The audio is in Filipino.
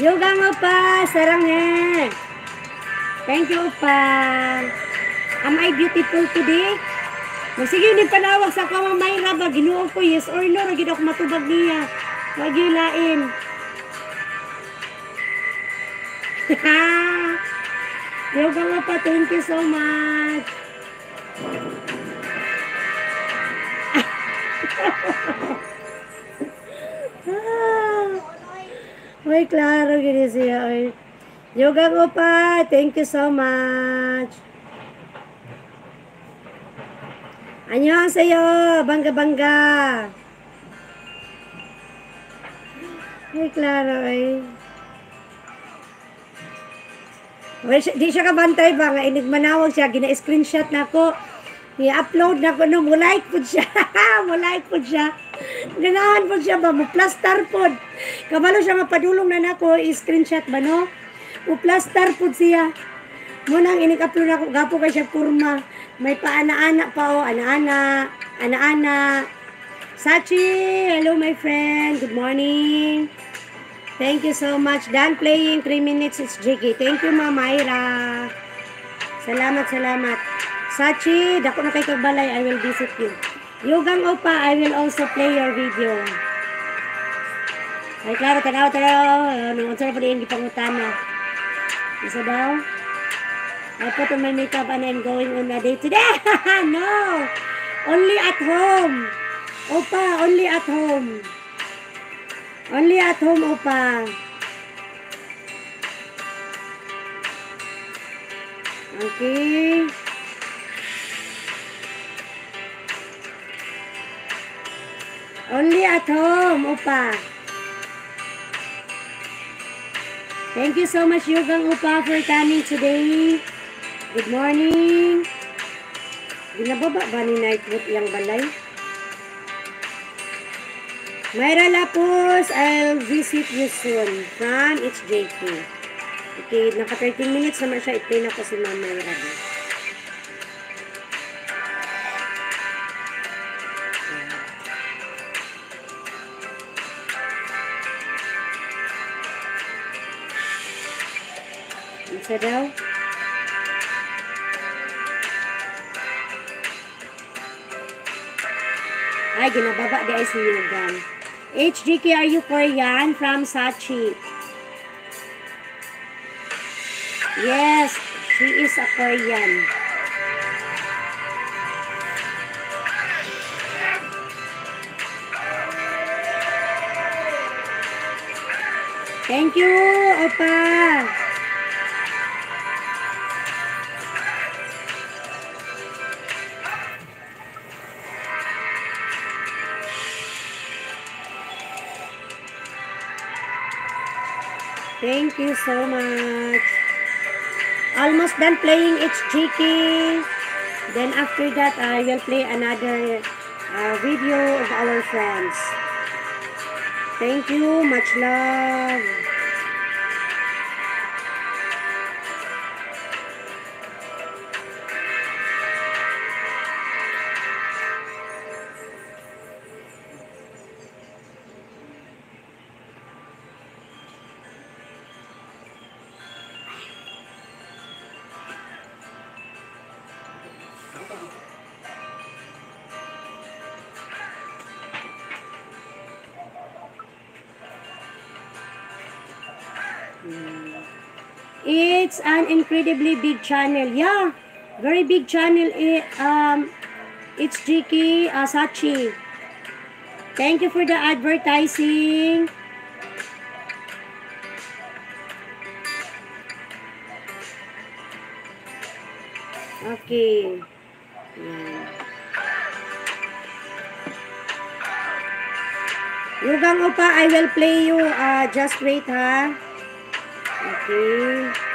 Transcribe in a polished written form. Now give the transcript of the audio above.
Yoga mo pa, saranghe. Thank you pa. Am I beautiful today? Sige, hindi panawag sa kama Mayra ba? Ginuo ko, yes or no? Ragid ako matubag niya. Huwag yung lain. Yoga mo pa, thank you so much. Uy, klaro, gini siya. Uy. Yoga ko pa, thank you so much. Annyeonghaseyo, bangga-bangga. Uy, klaro, uy. Di siya kabantay ba nga inigmanawag siya, gina-screenshot na ko, i-upload na ko, no, mulike po siya, mulike po siya, ganahan po siya ba, mu-plaster po, kabalo siya mapadulong na nako, i-screenshot ba, no, mu-plaster po siya, munang inig-upload na ko, gapo kay siya kurma, may pa-ana-ana pa o, ana-ana, Sachi, hello my friend, good morning. Thank you so much. Done playing 3 minutes. It's Jiggy. Thank you, Ma'am Myra. Salamat, salamat. Sachi, dako na kay Kagbalay. I will visit you. Yogang Opa, I will also play your video. Ay, klaro, tanaw. Nung unsara pa din, di pangutana. Isa daw? I put on my makeup and I'm going on a date today. No! Only at home. Opa, only at home. Only at home, Opa. Okay. Only at home, Opa. Thank you so much, Yogang Opa, for coming today. Good morning. Ginababa ba ni Nightwood yung balay? Myra Lapus, I'll visit you soon from HJK. Okay, naka 13 minutes naman siya. I-play na ko si Ma'am Myra. Isa daw? Ay, ginababa di ay si Yogan. HGK, are you Korean? From Sachi. Yes, she is a Korean. Thank you, Opa. Thank you so much. Almost done playing HGK. Then after that, I will play another video of our friends. Thank you. Much love. It's an incredibly big channel. Yeah, very big channel. It's GK Sachi. Thank you for the advertising. Okay. Yogang Opa, I will play you. Just wait, ha. Okay.